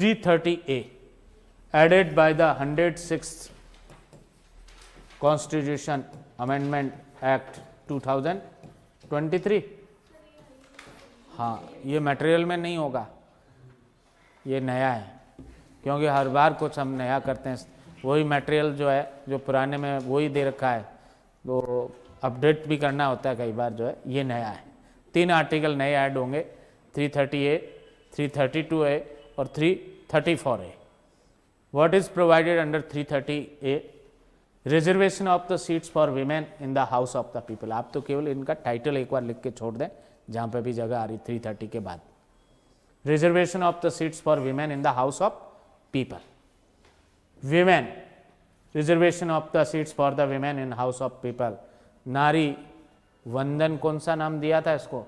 330A added by the 106th Constitution Amendment Act 2023। हाँ, ये material में नहीं होगा, ये नया है, क्योंकि हर बार कुछ हम नया करते हैं। वही मटेरियल जो है, जो पुराने में वही दे रखा है, तो अपडेट भी करना होता है कई बार, जो है ये नया है। 3 आर्टिकल नए ऐड होंगे, 330A, 332A और 334A। What is provided under 330A? Reservation of the seats for women in the house of the people. आप तो केवल इनका टाइटल एक बार लिख के छोड़ दें, जहाँ पे भी जगह आ रही 330 के बाद। Reservation of the seats for women in the house of people. Women, reservation of the seats for the women in house of people. नारी वंदन, कौन सा नाम दिया था इसको?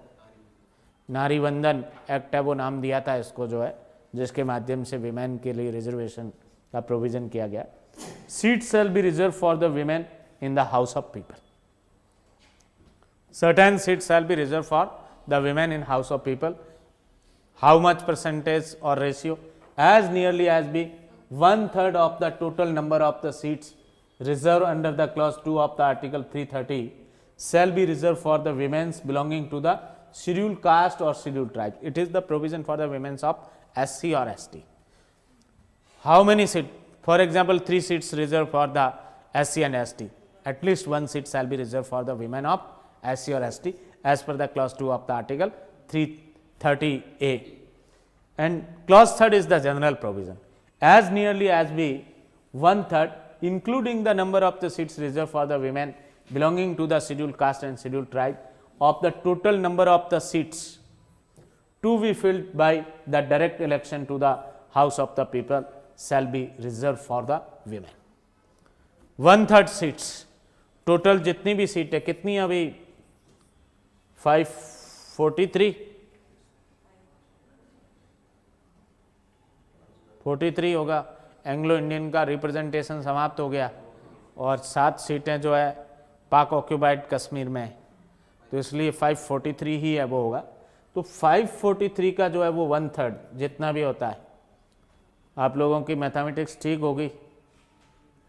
नारी वंदन एक्ट है, वो नाम दिया था इसको, जो है जिसके माध्यम से वीमेन के लिए रिजर्वेशन का प्रोविजन किया गया। Seats shall be reserved for the women in the house of people. Certain seats shall be reserved for the women in house of people. How much percentage or ratio? As nearly as be 1/3 of the total number of the seats reserved under the clause 2 of the article 330 shall be reserved for the women belonging to the scheduled caste or scheduled tribe. It is the provision for the women of SC or ST. How many seats? For example, 3 seats reserved for the SC and ST. At least 1 seat shall be reserved for the women of SC or ST as per the clause 2 of the article 330A. And clause 3 is the general provision. As nearly as be 1/3, including the number of the seats reserved for the women belonging to the scheduled caste and scheduled tribe, of the total number of the seats to be filled by the direct election to the house of the people shall be reserved for the women. 1/3 seats, total जितनी भी seat है, कितनी अभी 43 होगा। Anglo Indian का representation समाप्त हो गया और 7 सीटें जो है पाक ऑक्यूपाइड कश्मीर में, तो इसलिए 543 ही है वो होगा। तो 543 का जो है वो 1/3 जितना भी होता है। आप लोगों की मैथमेटिक्स ठीक होगी,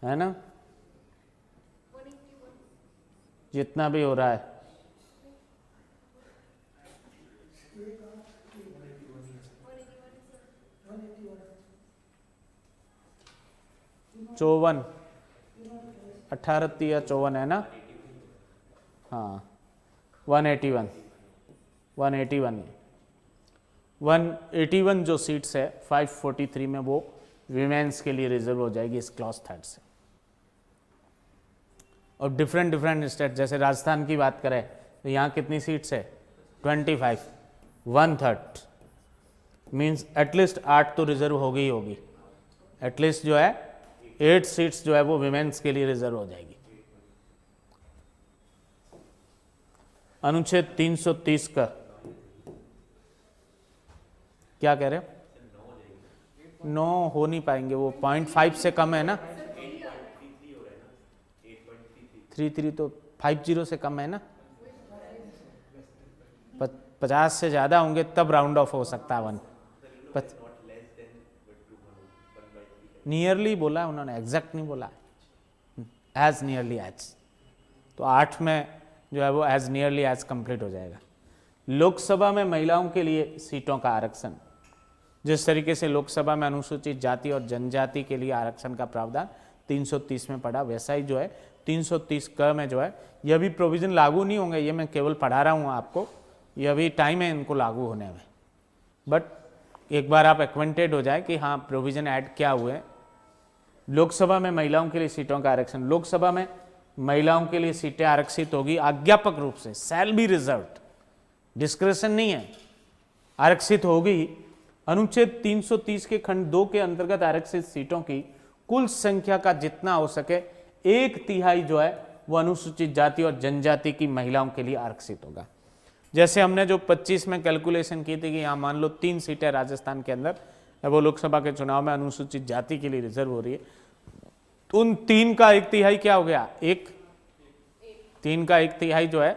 है ना? जितना भी हो रहा है, चौवन 18 या 54 है ना? हाँ, 181 जो सीट्स है 543 में, वो वीमेंस के लिए रिजर्व हो जाएगी इस क्लॉज 3 से। और डिफरेंट स्टेट, जैसे राजस्थान की बात करें तो यहाँ कितनी सीट्स है? 25, 1/3 मीन्स एटलीस्ट 8 तो रिजर्व होगी ही होगी। एटलीस्ट जो है 8 सीट्स जो है वो वीमेंस के लिए रिजर्व हो जाएगी। अनुच्छेद 330 का क्या कह रहे हो? 9 हो नहीं पाएंगे, वो 0.5 से कम है ना। 33 तो 50 से कम है ना। 50 से ज़्यादा होंगे तब राउंड ऑफ हो सकता है 1। नियरली बोला है उन्होंने, एग्जैक्ट नहीं बोला, एज नियरली एज। तो 8 में जो है वो एज नियरली एज कंप्लीट हो जाएगा। लोकसभा में महिलाओं के लिए सीटों का आरक्षण, जिस तरीके से लोकसभा में अनुसूचित जाति और जनजाति के लिए आरक्षण का प्रावधान 330 में पड़ा, वैसा ही जो है 330 क में जो है यह भी प्रोविज़न लागू नहीं होंगे। ये मैं केवल पढ़ा रहा हूँ आपको, यह भी टाइम है इनको लागू होने में। बट एक बार आप एक्वेंटेड हो जाए कि हाँ प्रोविज़न ऐड क्या हुए। लोकसभा में महिलाओं के लिए सीटों का आरक्षण, लोकसभा में महिलाओं के लिए सीटें आरक्षित होगी आज्ञापक रूप से, शैल बी रिजर्व्ड, डिस्क्रेशन नहीं है, आरक्षित होगी। अनुच्छेद 330 के खंड 2 के अंतर्गत आरक्षित सीटों की कुल संख्या का जितना हो सके 1/3 जो है वो अनुसूचित जाति और जनजाति की महिलाओं के लिए आरक्षित होगा। जैसे हमने जो 25 में कैलकुलेशन की थी कि यहाँ मान लो 3 सीटें राजस्थान के अंदर वो लोकसभा के चुनाव में अनुसूचित जाति के लिए रिजर्व हो रही है, तो उन 3 का 1/3 क्या हो गया? 3 का 1/3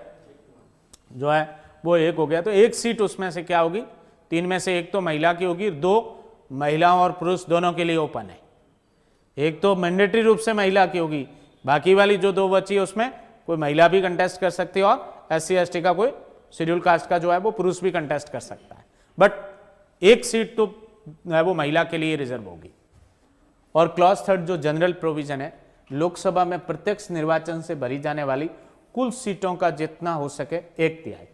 जो है वो 1 हो गया। तो 1 सीट उसमें से क्या होगी? 3 में से 1 तो महिला की होगी, 2 महिलाओं और पुरुष दोनों के लिए ओपन है। एक तो मैंडेटरी रूप से महिला की होगी, बाकी वाली जो 2 बची है उसमें कोई महिला भी कंटेस्ट कर सकती है और SC ST का कोई शेड्यूल कास्ट का जो है वो पुरुष भी कंटेस्ट कर सकता है। बट एक सीट तो है वो महिला के लिए रिजर्व होगी। और क्लॉज 3 जो जनरल प्रोविजन है, लोकसभा में प्रत्यक्ष निर्वाचन से भरी जाने वाली कुल सीटों का जितना हो सके 1/3,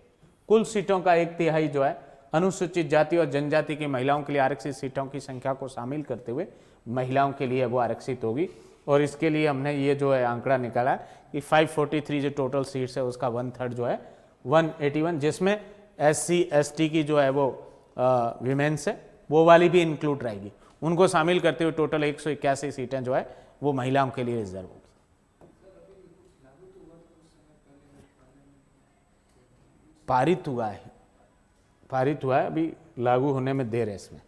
कुल सीटों का 1/3 जो है अनुसूचित जाति और जनजाति की महिलाओं के लिए आरक्षित सीटों की संख्या को शामिल करते हुए महिलाओं के लिए वो आरक्षित होगी। और इसके लिए हमने ये जो है आंकड़ा निकाला है कि 543 जो टोटल सीट्स है उसका 1/3 जो है 181, जिसमें SC ST की जो है वो विमेन्स है वो वाली भी इंक्लूड रहेगी। उनको शामिल करते हुए टोटल 181 सीटें जो है वो महिलाओं के लिए रिजर्व होगी। पारित हुआ है, अभी लागू होने में देर है इसमें।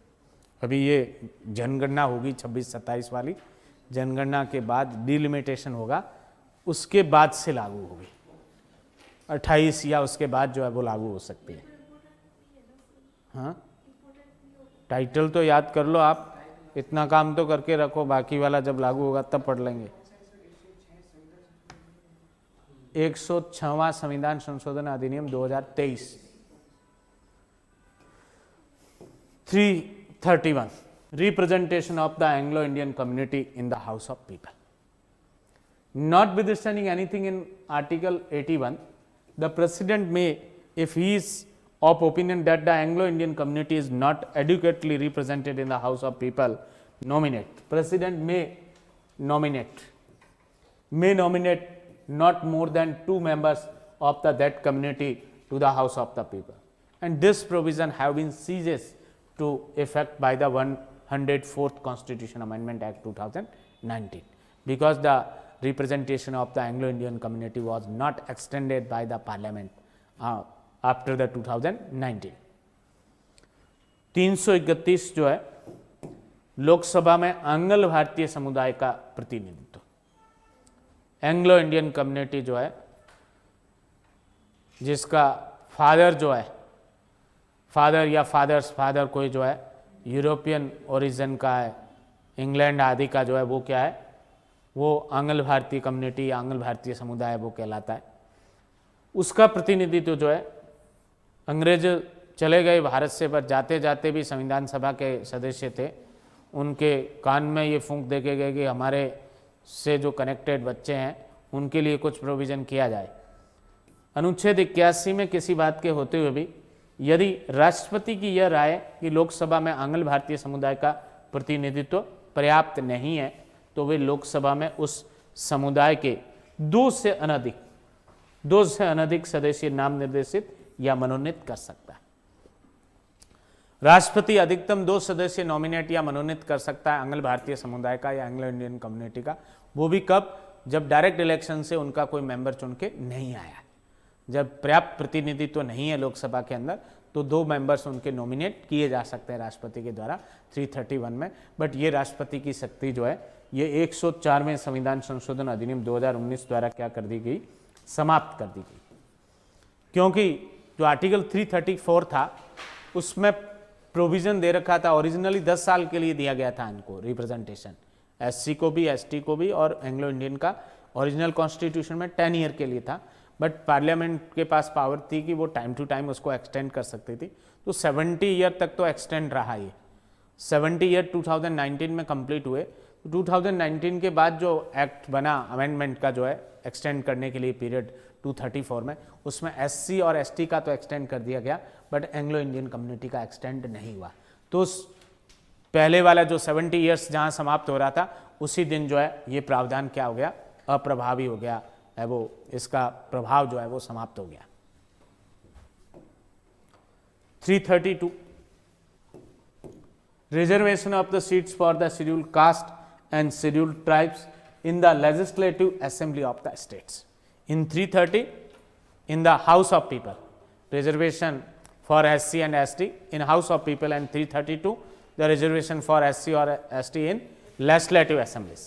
अभी ये जनगणना होगी 26-27 वाली, जनगणना के बाद डिलिमिटेशन होगा, उसके बाद से लागू होगी। 28 या उसके बाद जो है वो लागू हो सकती है। हाँ, टाइटल तो याद कर लो आप, इतना काम तो करके रखो, बाकी वाला जब लागू होगा तब पढ़ लेंगे। 106वां संविधान संशोधन अधिनियम 2023। 331 representation of the Anglo-Indian community in the House of People. Notwithstanding anything in Article 81, the President may, if he is of opinion that the Anglo-Indian community is not adequately represented in the House of People, nominate. President may nominate not more than 2 members of that community to the House of the People. And this provision have been ceases to effect by the 104th Constitution Amendment Act 2019, because the representation of the Anglo-Indian community was not extended by the Parliament after the 2019. 331 जो है लोकसभा में आंग्ल भारतीय समुदाय का प्रतिनिधित्व। Anglo Indian community जो है, जिसका फादर जो है, फादर या फादर्स फादर कोई जो है यूरोपियन ओरिजिन का है, इंग्लैंड आदि का जो है वो क्या है, वो आंग्ल भारतीय कम्युनिटी या आंग्ल भारतीय समुदाय वो कहलाता है। उसका प्रतिनिधित्व जो है, अंग्रेज चले गए भारत से, पर जाते जाते भी संविधान सभा के सदस्य थे, उनके कान में ये फूंक दे के गए कि हमारे से जो कनेक्टेड बच्चे हैं उनके लिए कुछ प्रोविज़न किया जाए। अनुच्छेद 81 में किसी बात के होते हुए भी यदि राष्ट्रपति की यह राय कि लोकसभा में आंग्ल भारतीय समुदाय का प्रतिनिधित्व पर्याप्त नहीं है, तो वे लोकसभा में उस समुदाय के 2 से अनधिक सदस्य नाम निर्देशित या मनोनीत कर सकता है। राष्ट्रपति अधिकतम 2 सदस्य नॉमिनेट या मनोनीत कर सकता है आंग्ल भारतीय समुदाय का या एंग्लो इंडियन कम्युनिटी का। वो भी कब? जब डायरेक्ट इलेक्शन से उनका कोई मेंबर चुन के नहीं आया, जब पर्याप्त प्रतिनिधित्व नहीं है लोकसभा के अंदर, तो 2 मेंबर्स उनके नॉमिनेट किए जा सकते हैं राष्ट्रपति के द्वारा 331 में। बट ये राष्ट्रपति की शक्ति जो है ये 104वें संविधान संशोधन अधिनियम 2019 द्वारा क्या कर दी गई? समाप्त कर दी गई। क्योंकि जो आर्टिकल 334 था उसमें प्रोविजन दे रखा था, ओरिजिनली 10 साल के लिए दिया गया था इनको रिप्रेजेंटेशन, SC को भी, ST को भी, और एंग्लो इंडियन का ओरिजिनल कॉन्स्टिट्यूशन में 10 ईयर के लिए था। बट पार्लियामेंट के पास पावर थी कि वो टाइम टू टाइम उसको एक्सटेंड कर सकती थी, तो 70 ईयर तक तो एक्सटेंड रहा। ये 70 ईयर 2019 में कंप्लीट हुए। 2019 के बाद जो एक्ट बना अमेंडमेंट का जो है एक्सटेंड करने के लिए पीरियड 234 में, उसमें SC और ST का तो एक्सटेंड कर दिया गया, बट एंग्लो इंडियन कम्युनिटी का एक्सटेंड नहीं हुआ। तो पहले वाला जो 70 ईयर्स जहाँ समाप्त हो रहा था, उसी दिन जो है ये प्रावधान क्या हो गया? अप्रभावी हो गया है, वो इसका प्रभाव जो है वो समाप्त हो गया। 332 reservation of the seats for the scheduled caste and scheduled tribes in the legislative assembly of the states. In 330 in the House of People, reservation for SC and ST in House of People, and 332 the reservation for SC or ST in legislative assemblies.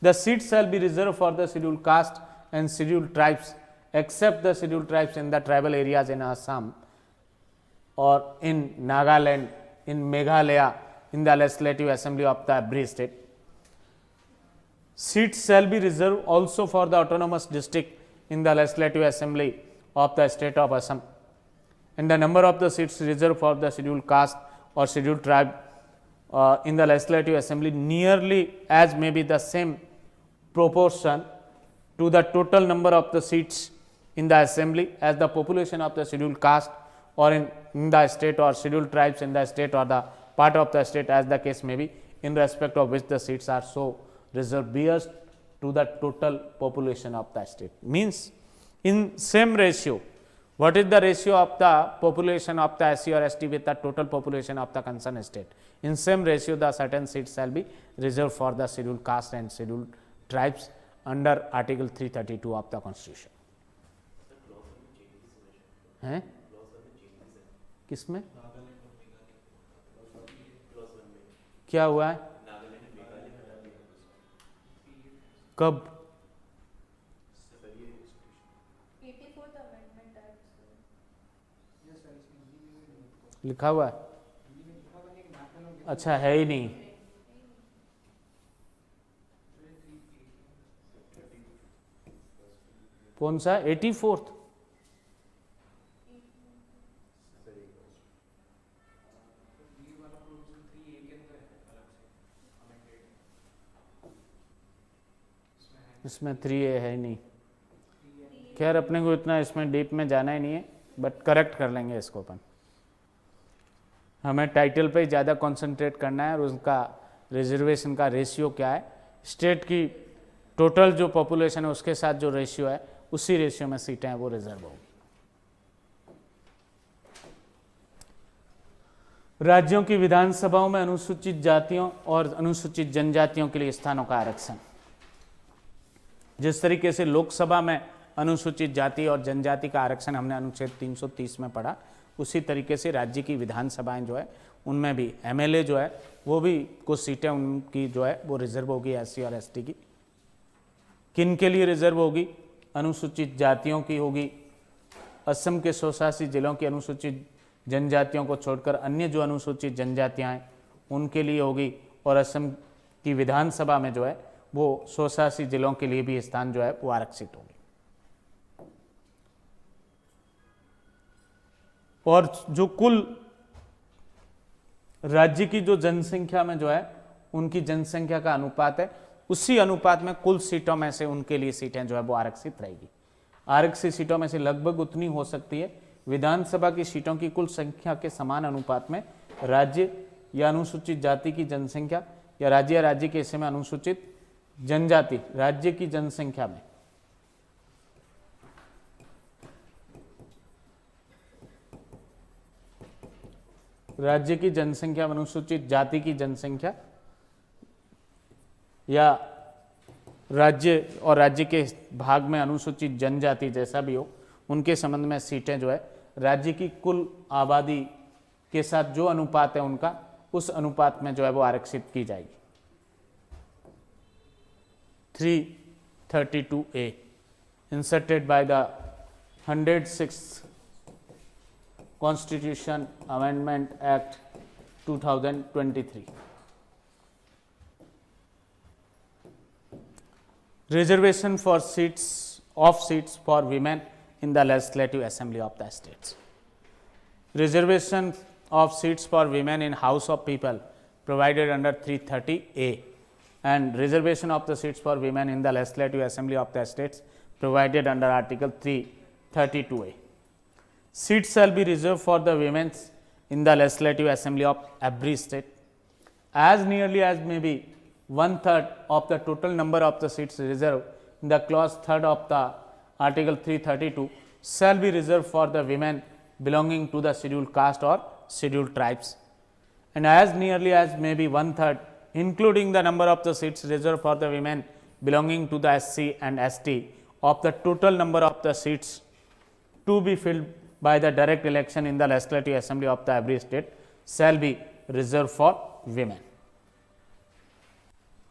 The seats shall be reserved for the scheduled caste and scheduled tribes except the scheduled tribes in the tribal areas in Assam or in Nagaland, in Meghalaya in the legislative assembly of the every state. Seats shall be reserved also for the autonomous district in the legislative assembly of the state of Assam, and the number of the seats reserved for the scheduled caste or scheduled tribe in the legislative assembly nearly as may be the same proportion to the total number of the seats in the assembly as the population of the scheduled caste or in the state, or scheduled tribes in the state, or the part of the state as the case may be, in respect of which the seats are so reserved bears to the total population of the state. Means in same ratio, what is the ratio of the population of the SC or ST with the total population of the concerned state? In same ratio, the certain seats shall be reserved for the scheduled caste and scheduled tribes under Article 332 of the Constitution. हैं? किसमें क्या हुआ है? कब? लिखा हुआ है? अच्छा, है ही नहीं। कौन सा? 84th? इसमें 3A है ही नहीं। खैर, अपने को इतना इसमें डीप में जाना ही नहीं है, बट करेक्ट कर लेंगे इसको अपन। हमें टाइटल पे ज़्यादा कंसंट्रेट करना है और उसका रिजर्वेशन का रेशियो क्या है, स्टेट की टोटल जो पॉपुलेशन है उसके साथ जो रेशियो है, उसी रेशियो में सीटें हैं वो रिजर्व होगी। राज्यों की विधानसभाओं में अनुसूचित जातियों और अनुसूचित जनजातियों के लिए स्थानों का आरक्षण। जिस तरीके से लोकसभा में अनुसूचित जाति और जनजाति का आरक्षण हमने अनुच्छेद 330 में पढ़ा, उसी तरीके से राज्य की विधानसभाएं जो है उनमें भी MLA जो है वो भी कुछ सीटें उनकी जो है वो रिजर्व होगी SC और ST की। किन के लिए रिजर्व होगी? अनुसूचित जातियों की होगी, असम के स्वशासित जिलों की अनुसूचित जनजातियों को छोड़कर अन्य जो अनुसूचित जनजातियां हैं उनके लिए होगी, और असम की विधानसभा में जो है वो स्वशासित जिलों के लिए भी स्थान जो है वो आरक्षित होंगे। और जो कुल राज्य की जो जनसंख्या में जो है उनकी जनसंख्या का अनुपात है, उसी अनुपात में कुल सीटों में से उनके लिए सीटें जो है वो आरक्षित रहेगी। आरक्षित सीटों में से लगभग उतनी हो सकती है विधानसभा की सीटों की कुल संख्या के समान अनुपात में राज्य या अनुसूचित जाति की जनसंख्या, या राज्य के हिस्से में अनुसूचित जनजाति राज्य की जनसंख्या में अनुसूचित जाति की जनसंख्या, या राज्य और राज्य के भाग में अनुसूचित जनजाति जैसा भी हो, उनके संबंध में सीटें जो है राज्य की कुल आबादी के साथ जो अनुपात है उनका, उस अनुपात में जो है वो आरक्षित की जाएगी। 332A inserted by the 106th Constitution Amendment Act 2023. Reservation for seats for women in the Legislative Assembly of the states. Reservation of seats for women in House of People provided under 330A, and reservation of the seats for women in the Legislative Assembly of the states provided under Article 332A. Seats shall be reserved for the women in the Legislative Assembly of every state as nearly as may be 1/3 of the total number of the seats reserved in the clause 3rd of the Article 332 shall be reserved for the women belonging to the scheduled caste or scheduled tribes, and as nearly as may be 1/3 including the number of the seats reserved for the women belonging to the SC and ST of the total number of the seats to be filled by the direct election in the Legislative Assembly of the every state shall be reserved for women.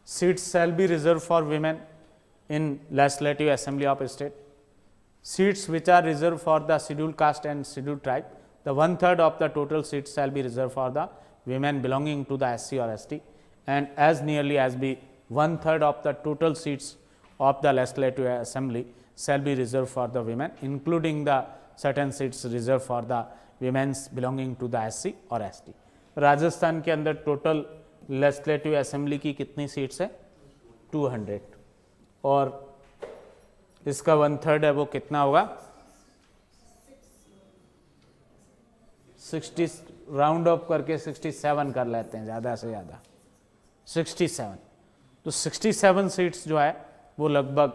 Seats shall be reserved for women in Legislative Assembly of a state. Seats which are reserved for the scheduled caste and scheduled tribe, the 1/3 of the total seats shall be reserved for the women belonging to the SC or ST, and as nearly as be 1/3 of the total seats of the legislative assembly shall be reserved for the women, including the certain seats reserved for the women belonging to the SC और ST. Rajasthan के अंदर total legislative assembly की कितनी seats है? 200, और इसका 1/3 है वो कितना होगा? 60, राउंड ऑफ करके 67 कर लेते हैं ज़्यादा से ज़्यादा, 67. तो 67 सीट्स जो है वो लगभग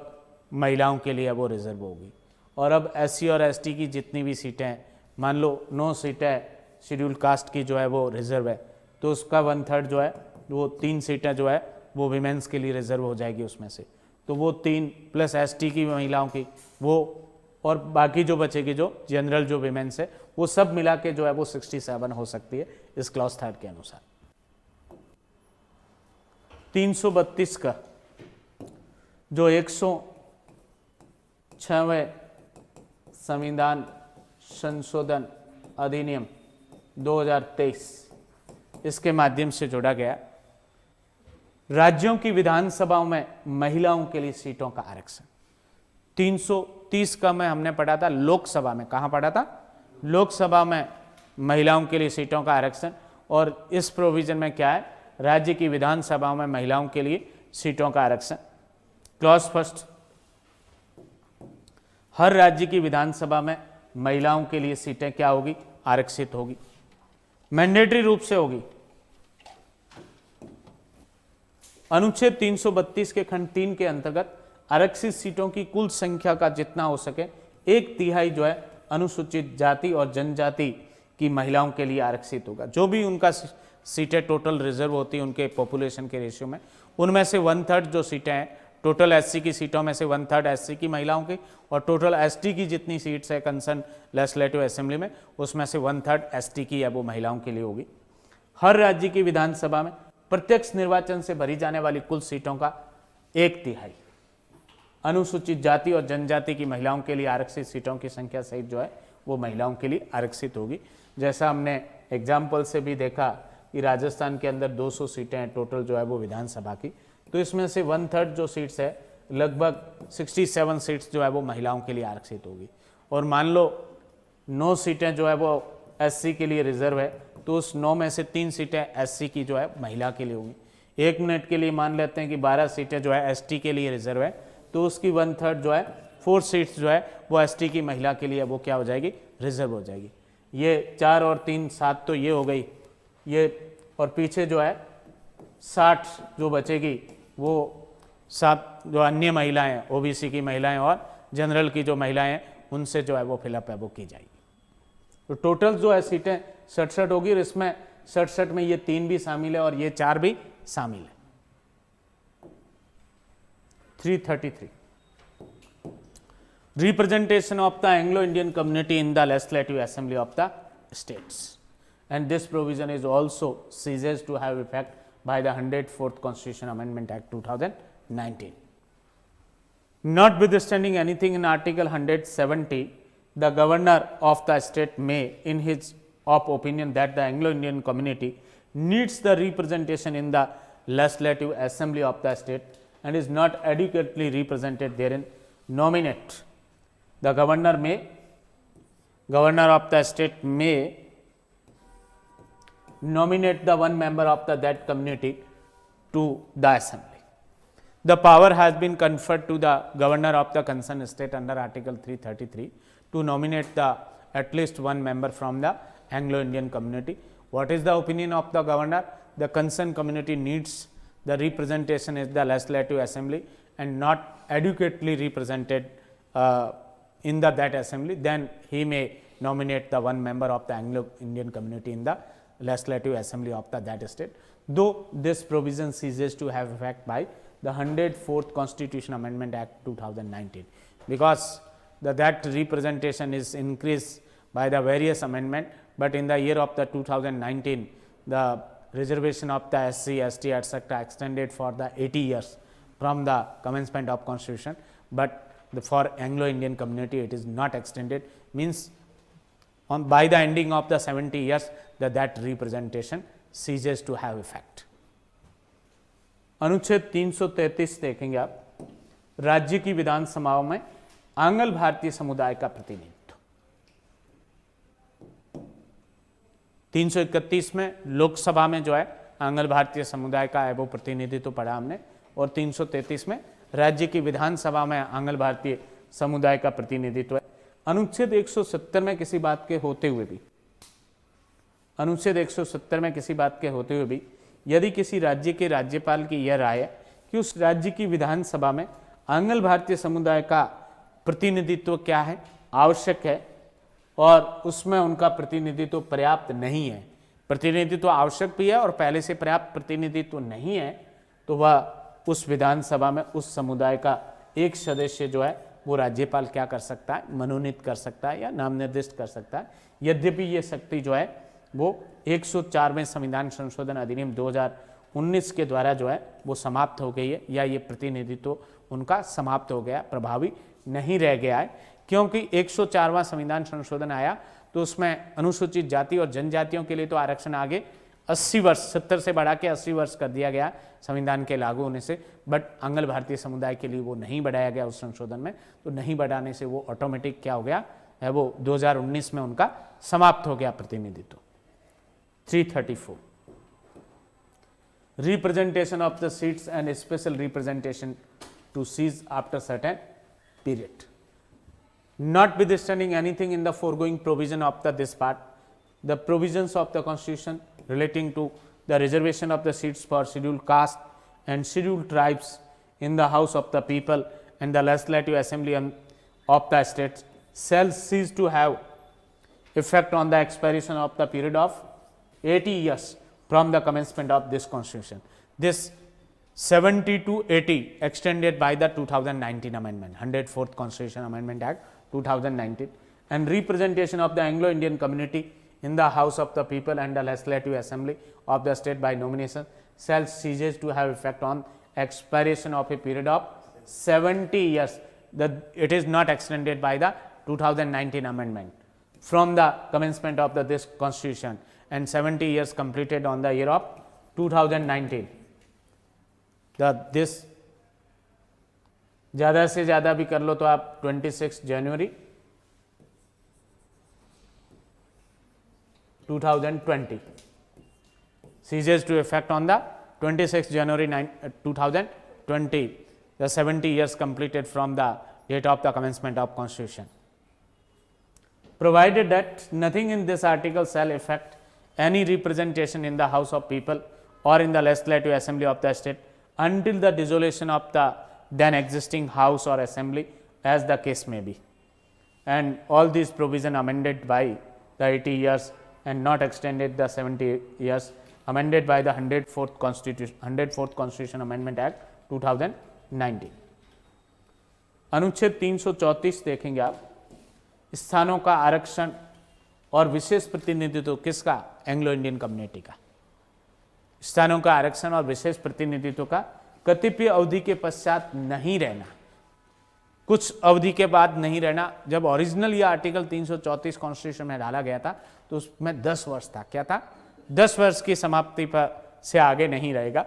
महिलाओं के लिए वो रिजर्व होगी. और अब SC और ST की जितनी भी सीटें हैं, मान लो 9 सीटें शेड्यूल कास्ट की जो है वो रिजर्व है, तो उसका 1/3 जो है वो 3 सीटें जो है वो विमेंस के लिए रिजर्व हो जाएगी उसमें से. तो वो 3 प्लस ST की महिलाओं की वो, और बाकी जो बचेगी जो जनरल जो विमेंस है वो सब मिला के जो है वो 67 हो सकती है इस क्लॉज 3 के अनुसार. 332 का जो 106वें संविधान संशोधन अधिनियम 2023 इसके माध्यम से जोड़ा गया, राज्यों की विधानसभाओं में महिलाओं के लिए सीटों का आरक्षण. 330 का में हमने पढ़ा था लोकसभा में, कहाँ पढ़ा था? लोकसभा में महिलाओं के लिए सीटों का आरक्षण. और इस प्रोविजन में क्या है? राज्य की विधानसभाओं में महिलाओं के लिए सीटों का आरक्षण. क्लॉज फर्स्ट, हर राज्य की विधानसभा में महिलाओं के लिए सीटें क्या होगी? आरक्षित होगी, मैंडेटरी रूप से होगी. अनुच्छेद 332 के खंड 3 के अंतर्गत आरक्षित सीटों की कुल संख्या का जितना हो सके 1/3 जो है अनुसूचित जाति और जनजाति की महिलाओं के लिए आरक्षित होगा. जो भी उनका सीटें टोटल रिजर्व होती है उनके पॉपुलेशन के रेशियो में, उनमें से 1/3 जो सीटें हैं टोटल SC की सीटों में से 1/3 SC की महिलाओं की, और टोटल ST की जितनी सीट्स है कंसर्न लेजिस्लेटिव असेंबली में उसमें से 1/3 ST की है वो महिलाओं के लिए होगी. हर राज्य की विधानसभा में प्रत्यक्ष निर्वाचन से भरी जाने वाली कुल सीटों का 1/3 अनुसूचित जाति और जनजाति की महिलाओं के लिए आरक्षित सीटों की संख्या सहित जो है वो महिलाओं के लिए आरक्षित होगी. जैसा हमने एग्जाम्पल से भी देखा कि राजस्थान के अंदर 200 सीटें हैं टोटल जो है वो विधानसभा की, तो इसमें से 1/3 जो सीट्स है लगभग 67 सीट्स जो है वो महिलाओं के लिए आरक्षित होगी. और मान लो 9 सीटें जो है वो SC के लिए रिजर्व है, तो उस 9 में से 3 सीटें SC की जो है महिला के लिए होगी. 1 मिनट के लिए मान लेते हैं कि 12 सीटें जो है ST के लिए रिजर्व है, तो उसकी 1/3 जो है 4 सीट्स जो है वो ST की महिला के लिए वो क्या हो जाएगी? रिजर्व हो जाएगी. ये 4 और 3 7 तो ये हो गई, ये और पीछे जो है 60 जो बचेगी वो 7 जो अन्य महिलाएं हैं, OBC की महिलाएं और जनरल की जो महिलाएं हैं उनसे जो है वो फिलअप है वो की जाएगी. तो टोटल जो है सीटें 67 होगी, और इसमें 67 में ये 3 भी शामिल है और ये 4 भी शामिल है. 333 representation of the Anglo-Indian community in the legislative assembly of the states, and this provision is also ceases to have effect by the 104th Constitution Amendment Act 2019. Notwithstanding anything in Article 170, the governor of the state may, in his of opinion that the Anglo-Indian community needs the representation in the legislative assembly of the state and is not adequately represented therein, nominate the governor of the state may nominate the one member of that community to the assembly. The power has been conferred to the governor of the concerned state under Article 333 to nominate at least one member from the Anglo-Indian community. What is the opinion of the governor? The concerned community needs the representation in the legislative assembly and not adequately represented in that assembly, then he may nominate the one member of the Anglo-Indian community in the legislative assembly of that state. Though this provision ceases to have effect by the 104th Constitution Amendment Act 2019, because that representation is increased by the various amendment, but in the year of the 2019 the reservation of the SC, ST etc. extended for the 80 years from the commencement of constitution, but for Anglo-Indian community it is not extended, means by the ending of the 70 years that representation ceases to have effect. अनुच्छेद 333 देखेंगे आप, राज्य की विधानसभाओं में आंग्ल भारतीय समुदाय का प्रतिनिधित्व। 331 में लोकसभा में जो है आंग्ल भारतीय समुदाय का है वो प्रतिनिधित्व पढ़ा हमने, और 333 में राज्य की विधानसभा में आंग्ल भारतीय समुदाय का प्रतिनिधित्व है। अनुच्छेद 170 में किसी बात के होते हुए भी, अनुच्छेद 170 में किसी बात के होते हुए भी यदि किसी राज्य के राज्यपाल की यह राय है कि उस राज्य की विधानसभा में आंग्ल भारतीय समुदाय का प्रतिनिधित्व क्या है, आवश्यक है, और उसमें उनका प्रतिनिधित्व पर्याप्त नहीं है, प्रतिनिधित्व आवश्यक भी है और पहले से पर्याप्त प्रतिनिधित्व नहीं है, तो वह उस विधानसभा में उस समुदाय का एक सदस्य जो है वो राज्यपाल क्या कर सकता है, मनोनीत कर सकता है या नाम निर्दिष्ट कर सकता है। यद्यपि ये शक्ति जो है वो 104वें संविधान संशोधन अधिनियम 2019 के द्वारा जो है वो समाप्त हो गई है, या ये प्रतिनिधित्व उनका समाप्त हो गया, प्रभावी नहीं रह गया है, क्योंकि 104वां संविधान संशोधन आया तो उसमें अनुसूचित जाति और जनजातियों के लिए तो आरक्षण आगे 80 वर्ष, 70 से बढ़ा के 80 वर्ष कर दिया गया संविधान के लागू होने से, बट आंग्ल भारतीय समुदाय के लिए वो नहीं बढ़ाया गया उस संशोधन में। तो नहीं बढ़ाने से वो ऑटोमेटिक क्या हो गया है, वो 2019 में उनका समाप्त हो गया प्रतिनिधित्व। 334 representation of the seats and special representation to cease after certain period. Notwithstanding anything in the foregoing provision of this part, the provisions of the Constitution relating to the reservation of the seats for scheduled caste and scheduled tribes in the House of the People and the Legislative Assembly of the states shall cease to have effect on the expiration of the period of 80 years from the commencement of this Constitution. This 70 to 80 extended by the 2019 amendment, 104th Constitution Amendment Act 2019, and representation of the Anglo-Indian community in the House of the People and the Legislative Assembly of the state by nomination shall cease to have effect on expiration of a period of 70 years. It is not extended by the 2019 amendment from the commencement of this Constitution, and 70 years completed on the year of 2019. This ज़्यादा से ज़्यादा भी कर लो तो आप 26 जनवरी 2020 ceases to effect on the 26 January 2020, the 70 years completed from the date of the commencement of Constitution. Provided that nothing in this article shall affect any representation in the House of People or in the Legislative Assembly of the state until the dissolution of the then existing House or Assembly, as the case may be, and all these provision amended by the 80 years and not extended the 70 years amended by the 104th Constitution Amendment Act 2019. अनुच्छेद 334 देखेंगे आप, स्थानों का आरक्षण और विशेष प्रतिनिधित्व किसका, Anglo Indian community का। स्थानों का आरक्षण और विशेष प्रतिनिधित्व का कतिपय अवधि के पश्चात नहीं रहना, कुछ अवधि के बाद नहीं रहना। जब ओरिजिनल ये आर्टिकल 334 कॉन्स्टिट्यूशन में डाला गया था तो उसमें 10 वर्ष था, क्या था, 10 वर्ष की समाप्ति पर से आगे नहीं रहेगा,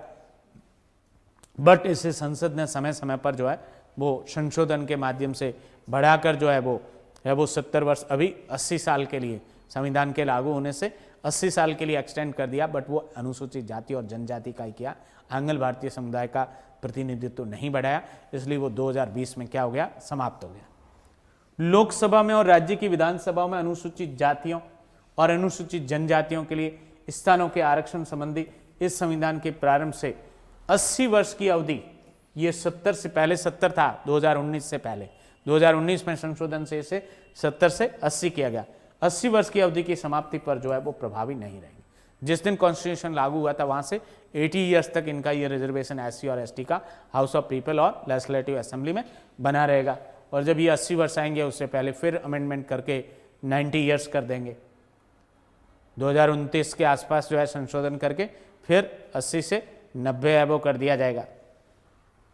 बट इसे संसद ने समय समय पर जो है वो संशोधन के माध्यम से बढ़ाकर जो है वो 70 वर्ष, अभी 80 साल के लिए संविधान के लागू होने से 80 साल के लिए एक्सटेंड कर दिया, बट वो अनुसूचित जाति और जनजाति का ही किया, आंग्ल भारतीय समुदाय का प्रतिनिधित्व नहीं बढ़ाया, इसलिए वो 2020 में क्या हो गया, समाप्त हो गया। लोकसभा में और राज्य की विधानसभाओं में अनुसूचित जातियों और अनुसूचित जनजातियों के लिए स्थानों के आरक्षण संबंधी इस संविधान के प्रारंभ से 80 वर्ष की अवधि, ये 70 से पहले 70 था, 2019 से पहले, 2019 में संशोधन से इसे 70 से 80 किया गया। 80 वर्ष की अवधि की समाप्ति पर जो है वो प्रभावी नहीं रहेंगे। जिस दिन कॉन्स्टिट्यूशन लागू हुआ था वहां से 80 ईयर्स तक इनका ये रिजर्वेशन एससी और एसटी का हाउस ऑफ पीपल और लेजिस्लेटिव असेंबली में बना रहेगा, और जब ये 80 वर्ष आएंगे उससे पहले फिर अमेंडमेंट करके 90 ईयर्स कर देंगे। 2029 के आसपास जो है संशोधन करके फिर 80 से 90 एबो कर दिया जाएगा।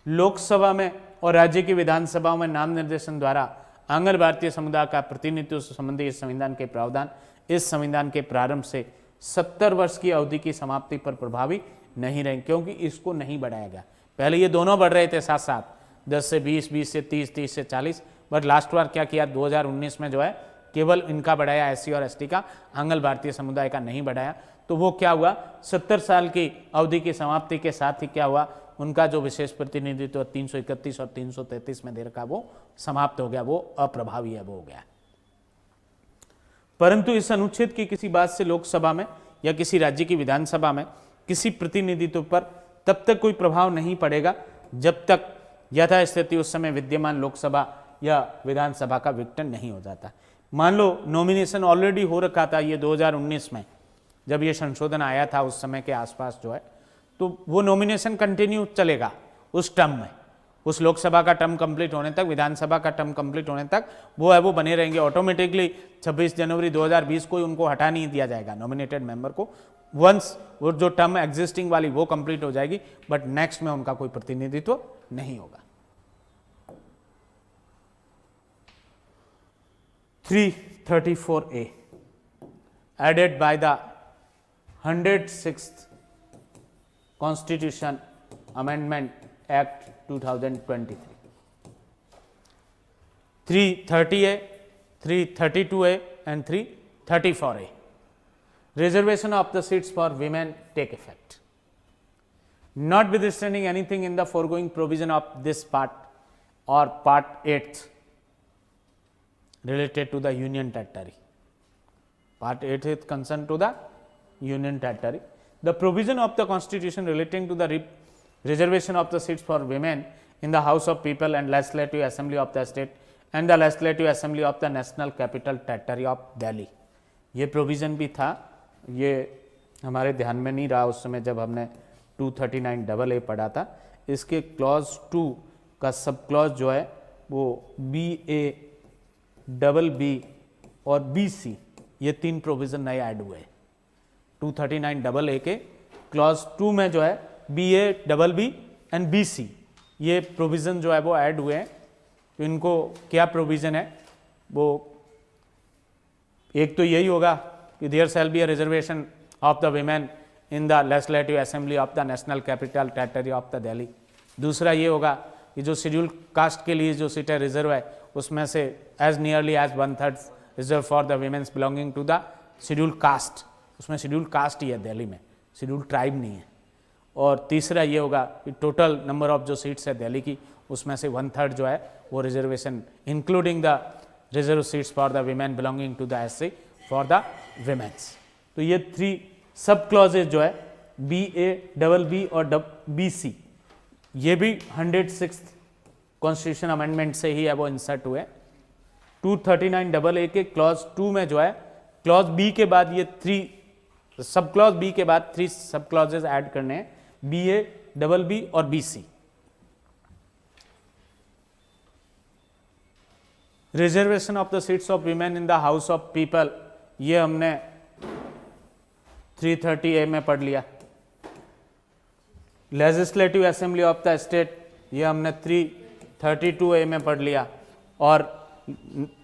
लोकसभा में और राज्य की विधानसभाओं में नाम निर्देशन द्वारा आंग्ल भारतीय समुदाय का प्रतिनिधित्व संबंधी इस संविधान के प्रावधान इस संविधान के प्रारंभ से 70 वर्ष की अवधि की समाप्ति पर प्रभावी नहीं रहेंगे, क्योंकि इसको नहीं बढ़ाया गया। पहले ये दोनों बढ़ रहे थे साथ साथ, 10 से 20, 20 से 30, 30 से 40, बट लास्ट बार क्या किया 2019 में जो है केवल इनका बढ़ाया, एससी और एसटी का, आंग्ल भारतीय समुदाय का नहीं बढ़ाया। तो वो क्या हुआ, 70 साल की अवधि की समाप्ति के साथ ही क्या हुआ, उनका जो विशेष प्रतिनिधित्व 331 और 333 में दे रखा वो समाप्त हो गया, वो अप्रभावी है, वो हो गया। परंतु इस अनुच्छेद की किसी बात से लोकसभा में या किसी राज्य की विधानसभा में किसी प्रतिनिधित्व पर तब तक कोई प्रभाव नहीं पड़ेगा जब तक यथा स्थिति उस समय विद्यमान लोकसभा या विधानसभा का विघटन नहीं हो जाता। मान लो नॉमिनेशन ऑलरेडी हो रखा था, ये 2019 में जब ये संशोधन आया था उस समय के आसपास जो है, तो वो नॉमिनेशन कंटिन्यू चलेगा उस टर्म में, उस लोकसभा का टर्म कंप्लीट होने तक, विधानसभा का टर्म कंप्लीट होने तक वो है वो बने रहेंगे। ऑटोमेटिकली 26 जनवरी 2020 को उनको हटा नहीं दिया जाएगा नॉमिनेटेड मेंबर को, वंस वो जो टर्म एग्जिस्टिंग वाली वो कंप्लीट हो जाएगी, बट नेक्स्ट में उनका कोई प्रतिनिधित्व नहीं होगा। 334A added by the 106th Constitution Amendment Act 2023. 330A, 332A and 334A. Reservation of the seats for women take effect. Notwithstanding anything in the foregoing provision of this part or part 8 related to the Union Territory. Part 8 is concerned to the Union Territory. The provision of the Constitution relating to the reservation of the seats for women in the House of People and Legislative Assembly of the State and the Legislative Assembly of the National Capital Territory of Delhi. ये provision भी था, ये हमारे ध्यान में नहीं रहा उस समय जब हमने 239AA पढ़ा था। इसके क्लॉज 2 का सब क्लॉज जो है वो BA, BB और BC, ये 3 प्रोविज़न नए ऐड हुए। 239AA के क्लॉज 2 में जो है BA, BB एंड BC, ये प्रोविज़न जो है वो ऐड हुए हैं। तो इनको क्या प्रोविज़न है, वो एक तो यही होगा कि there shall be a reservation of the women in the legislative assembly of the national capital territory of the Delhi. दूसरा ये होगा कि जो शेड्यूल कास्ट के लिए जो सीटें रिजर्व है उसमें से as nearly as 1/3 reserve for the women's belonging to the schedule caste, उसमें शेड्यूल कास्ट ही है दिल्ली में, शेड्यूल ट्राइब नहीं है। और तीसरा ये होगा कि टोटल नंबर ऑफ जो सीट्स है दिल्ली की उसमें से 1/3 जो है वो reservation including the reserve seats for the women belonging to the SC for the women's. तो ये 3 सब क्लॉजेज जो है BA, BB और BC, ये भी 106 कॉन्स्टिट्यूशन अमेंडमेंट से ही है वो इंसर्ट हुए। 239AA के क्लॉज 2 में जो है क्लॉज B के बाद ये 3 सब क्लॉज B के बाद 3 सब क्लॉजेज ऐड करने हैं, BA, BB और BC। Reservation of the seats of women in the house of people, ये हमने 330A में पढ़ लिया। Legislative assembly of the state, ये हमने 332A में पढ़ लिया। और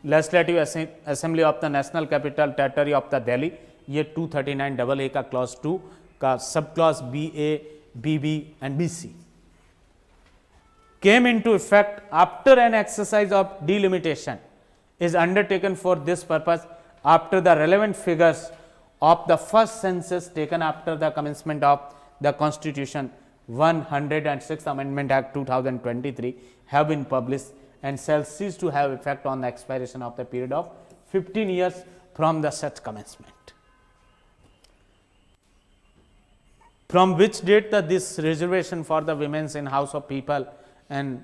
legislative assembly of the national capital territory of the Delhi, ये 239AA का क्लॉज 2 का sub clause BA, BB and BC came into effect after an exercise of delimitation is undertaken for this purpose after the relevant figures of the first census taken after the commencement of the Constitution 106th Amendment Act 2023 have been published and shall cease to have effect on the expiration of the period of 15 years from the such commencement. From which date this reservation for the women's in House of People and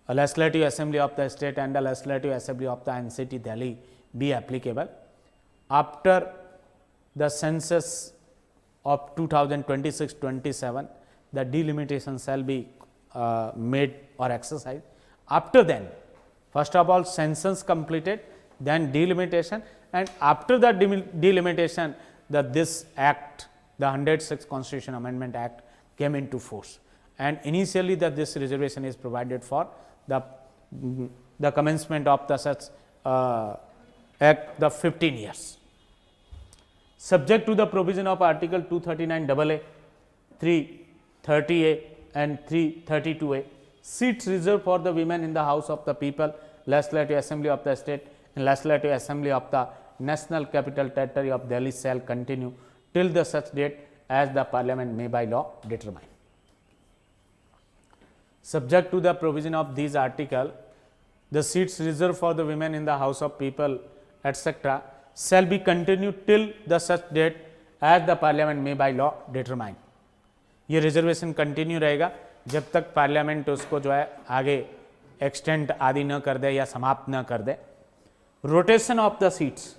a legislative assembly of the state and the legislative assembly of the NCT Delhi be applicable after the census of 2026-27, the delimitation shall be made or exercised. After then, first of all census completed, then delimitation, and after the delimitation this act, the 106th Constitution Amendment Act came into force. And initially this reservation is provided for the commencement of the such act, the 15 years. Subject to the provision of Article 239AA, 330A and 332A, seats reserved for the women in the House of the People, Legislative Assembly of the State and Legislative Assembly of the National Capital Territory of Delhi shall continue till the such date as the Parliament may by law determine. Subject to the provision of these articles, the seats reserved for the women in the House of People, etc., shall be continued till the such date as the Parliament may by law determine. ये reservation continue रहेगा जब तक parliament उसको जो है आगे extend आदि न कर दे या समाप्त न कर दे. Rotation of the seats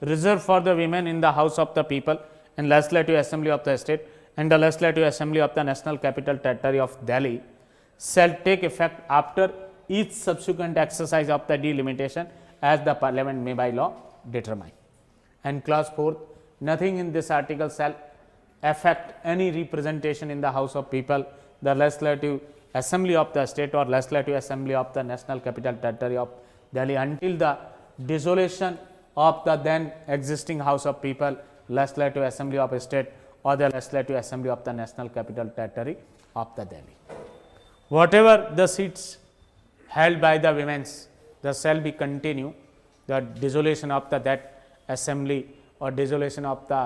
reserve for the women in the house of the people and legislative assembly of the state and the legislative assembly of the national capital territory of Delhi shall take effect after each subsequent exercise of the delimitation as the Parliament may by law determine. And clause 4, nothing in this article shall affect any representation in the House of People, the Legislative Assembly of the State or Legislative Assembly of the National Capital Territory of Delhi until the dissolution of the then existing House of People, Legislative Assembly of State or the Legislative Assembly of the National Capital Territory of the Delhi. Whatever the seats held by the women, the shall be continue the dissolution of the that assembly or dissolution of the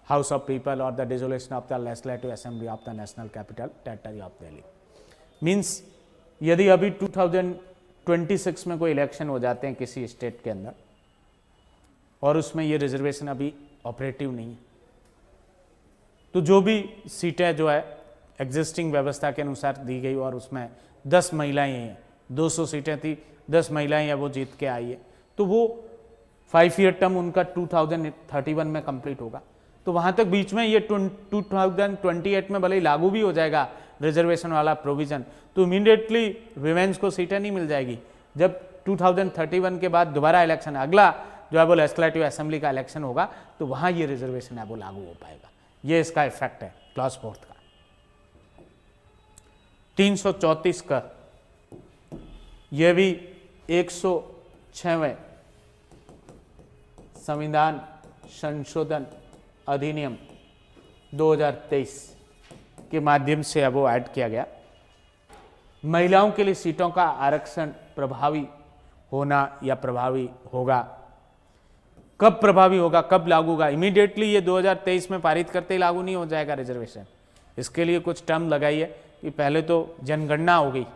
House of People or the dissolution of the Legislative Assembly of the National Capital Territory of Delhi. Means यदि अभी 2026 में कोई election हो जाते हैं किसी state के अंदर और उसमें ये रिजर्वेशन अभी ऑपरेटिव नहीं है, तो जो भी सीटें जो है एग्जिस्टिंग व्यवस्था के अनुसार दी गई और उसमें 10 महिलाएं हैं, 200 सीटें थी, 10 महिलाएं हैं, वो जीत के आई है, तो वो 5 ईयर टर्म उनका 2031 में कंप्लीट होगा. तो वहाँ तक बीच में ये 2028 में भले ही लागू भी हो जाएगा रिजर्वेशन वाला प्रोविज़न, तो इमीडिएटली विमेंस को सीटें नहीं मिल जाएगी. जब 2031 के बाद दोबारा इलेक्शन, अगला जो है वो लेजिस्लेटिव असेंबली का इलेक्शन होगा, तो वहाँ ये रिजर्वेशन है वो लागू हो पाएगा. ये इसका इफेक्ट है क्लॉज 4 का. 334 का यह भी 106वें संविधान संशोधन अधिनियम 2023 के माध्यम से अब वो ऐड किया गया. महिलाओं के लिए सीटों का आरक्षण प्रभावी होना या प्रभावी होगा. कब प्रभावी होगा, कब लागू होगा? इमीडिएटली ये 2023 में पारित करते ही लागू नहीं हो जाएगा रिजर्वेशन. इसके लिए कुछ टर्म लगाई है कि पहले तो जनगणना हो गई,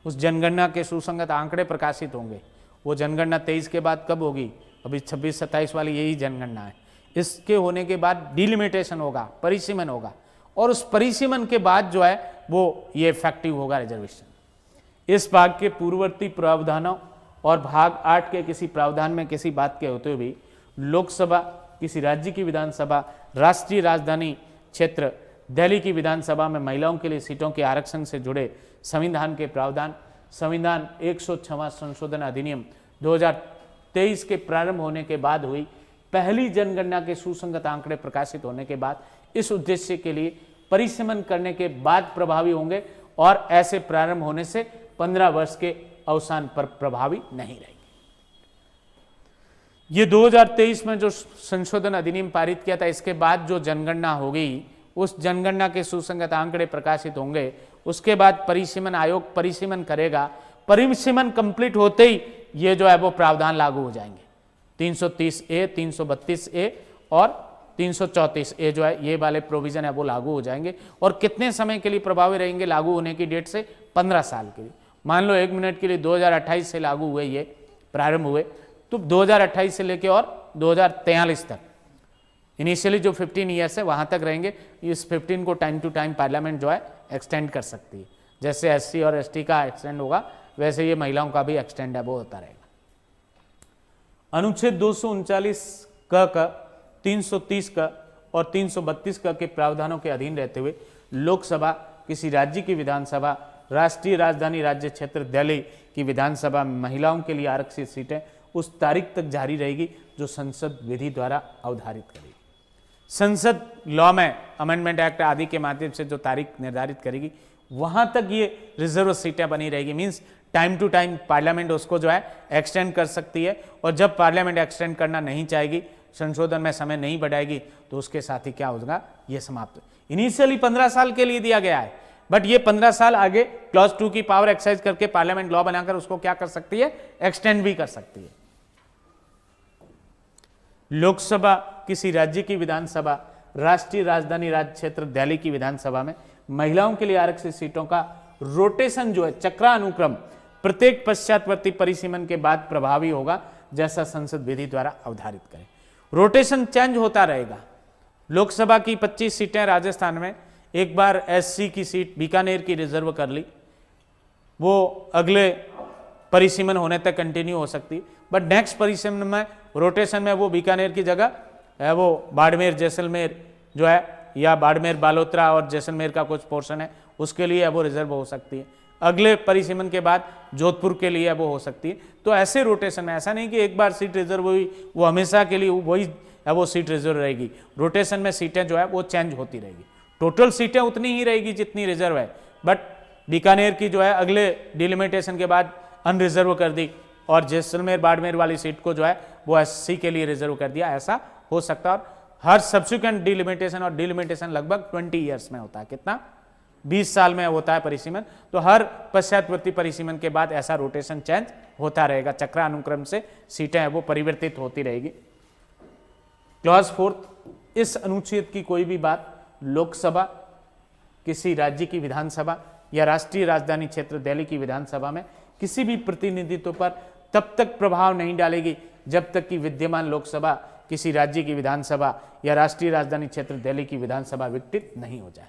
उस जनगणना के सुसंगत आंकड़े प्रकाशित होंगे. वो जनगणना 23 के बाद कब होगी? अभी 26-27 वाली यही जनगणना है. इसके होने के बाद डिलिमिटेशन होगा, परिसीमन होगा, और उस परिसीमन के बाद जो है वो ये इफेक्टिव होगा रिजर्वेशन. इस भाग के पूर्ववर्ती प्रावधानों और भाग 8 के किसी प्रावधान में किसी बात के होते हुए भी लोकसभा, किसी राज्य की विधानसभा, राष्ट्रीय राजधानी क्षेत्र दिल्ली की विधानसभा में महिलाओं के लिए सीटों के आरक्षण से जुड़े संविधान के प्रावधान, संविधान 106वां संशोधन अधिनियम 2023 के प्रारंभ होने के बाद हुई पहली जनगणना के सुसंगत आंकड़े प्रकाशित होने के बाद इस उद्देश्य के लिए परिसीमन करने के बाद प्रभावी होंगे और ऐसे प्रारंभ होने से 15 वर्ष के अवसान पर प्रभावी नहीं रहेंगे. ये 2023 में जो संशोधन अधिनियम पारित किया था, इसके बाद जो जनगणना होगी, उस जनगणना के सुसंगत आंकड़े प्रकाशित होंगे. उसके बाद परिसीमन आयोग परिसीमन करेगा. परिसीमन कंप्लीट होते ही ये जो है वो प्रावधान लागू हो जाएंगे. 330A, 332A और 334A जो है ये वाले प्रोविजन है वो लागू हो जाएंगे. और कितने समय के लिए प्रभावी रहेंगे लागू होने की डेट से? 15 साल के लिए. मान लो 1 मिनट के लिए 2028 से लागू हुए, ये प्रारंभ हुए, तो 2028 से लेके और 2043 तक इनिशियली जो 15 ईयर्स है वहाँ तक रहेंगे. इस 15 को टाइम टू टाइम पार्लियामेंट जो है एक्सटेंड कर सकती है. जैसे SC और ST का एक्सटेंड होगा वैसे ये महिलाओं का भी एक्सटेंड है वो होता रहेगा. अनुच्छेद 239 का 330 का और 332 का के प्रावधानों के अधीन रहते हुए लोकसभा, किसी राज्य की विधानसभा, राष्ट्रीय राजधानी राज्य क्षेत्र दिल्ली की विधानसभा में महिलाओं के लिए आरक्षित सीटें उस तारीख तक जारी रहेगी जो संसद विधि द्वारा अवधारित करेगी. संसद लॉ में अमेंडमेंट एक्ट आदि के माध्यम से जो तारीख निर्धारित करेगी वहां तक ये रिजर्व सीटें बनी रहेगी. Means time to time parliament उसको जो है एक्सटेंड कर सकती है, और जब पार्लियामेंट एक्सटेंड करना नहीं चाहेगी संशोधन में समय नहीं बढ़ाएगी तो उसके साथ ही क्या होगा, ये समाप्त। इनिशियली 15 साल के लिए दिया गया है, बट ये 15 साल आगे क्लॉज 2 की पावर एक्सरसाइज करके पार्लियामेंट लॉ बनाकर उसको क्या कर सकती है, एक्सटेंड भी कर सकती है। लोकसभा किसी राज्य की विधानसभा, राष्ट्रीय राजधानी राज्य क्षेत्र दिल्ली की विधानसभा में महिलाओं के लिए आरक्षित सीटों का रोटेशन जो है, चक्रानुक्रम प्रत्येक पश्चातवर्ती परिसीमन के बाद प्रभावी होगा, जैसा संसद विधि द्वारा अवधारित करें। रोटेशन चेंज होता रहेगा। लोकसभा की 25 सीटें राजस्थान में, एक बार एससी की सीट बीकानेर की रिजर्व कर ली, वो अगले परिसीमन होने तक कंटिन्यू हो सकती है, बट नेक्स्ट परिसीमन में रोटेशन में वो बीकानेर की जगह है वो बाड़मेर जैसलमेर जो है, या बाड़मेर बालोतरा और जैसलमेर का कुछ पोर्शन है उसके लिए वो रिजर्व हो सकती है। अगले परिसीमन के बाद जोधपुर के लिए वो हो सकती है। तो ऐसे रोटेशन में ऐसा नहीं कि एक बार सीट रिजर्व हुई वो हमेशा के लिए वही वो सीट रिजर्व रहेगी। रोटेशन में सीटें जो है वो चेंज होती रहेगी। टोटल सीटें उतनी ही रहेगी जितनी रिजर्व है, बट बीकानेर की जो है अगले डिलिमिटेशन के बाद अनरिजर्व कर दी और जैसलमेर बाड़मेर वाली सीट को जो है वो एससी के लिए रिजर्व कर दिया। ऐसा हो सकता है। और हर सब्सिक्वेंट डिलिमिटेशन, और डिलिमिटेशन लगभग 20 ईयर्स में होता है, कितना 20 साल में होता है परिसीमन। तो हर पश्चातवर्ती परिसीमन के बाद ऐसा रोटेशन चेंज होता रहेगा, चक्रानुक्रम से सीटें हैं वो परिवर्तित होती रहेगी। क्लॉज 4, इस अनुच्छेद की कोई भी बात लोकसभा, किसी राज्य की विधानसभा या राष्ट्रीय राजधानी क्षेत्र दिल्ली की विधानसभा में किसी भी प्रतिनिधित्व पर तब तक प्रभाव नहीं डालेगी जब तक कि विद्यमान लोकसभा किसी राज्य की विधानसभा या राष्ट्रीय राजधानी क्षेत्र दिल्ली की विधानसभा विघटित नहीं हो जाए।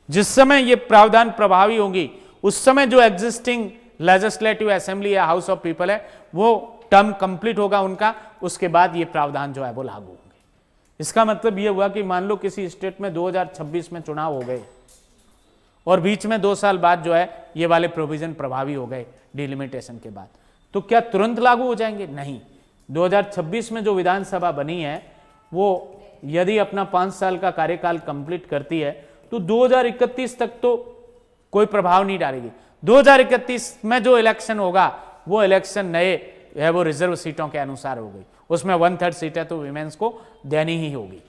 जिस समय ये प्रावधान प्रभावी होगी उस समय जो एग्जिस्टिंग लेजिस्लेटिव असेंबली या हाउस ऑफ पीपल है वो टर्म कंप्लीट होगा उनका, उसके बाद ये प्रावधान जो है वो लागू होंगे। इसका मतलब ये हुआ कि मान लो किसी स्टेट में 2026 में चुनाव हो गए और बीच में 2 साल बाद जो है ये वाले प्रोविजन प्रभावी हो गए डिलिमिटेशन के बाद, तो क्या तुरंत लागू हो जाएंगे? नहीं। 2026 में जो विधानसभा बनी है वो यदि अपना 5 साल का कार्यकाल कंप्लीट करती है तो 2031 तक तो कोई प्रभाव नहीं डालेगी। 2031 में जो इलेक्शन होगा वो इलेक्शन नए है वो रिजर्व सीटों के अनुसार होगी, उसमें 1/3 सीटें तो विमेंस को देनी ही होगी।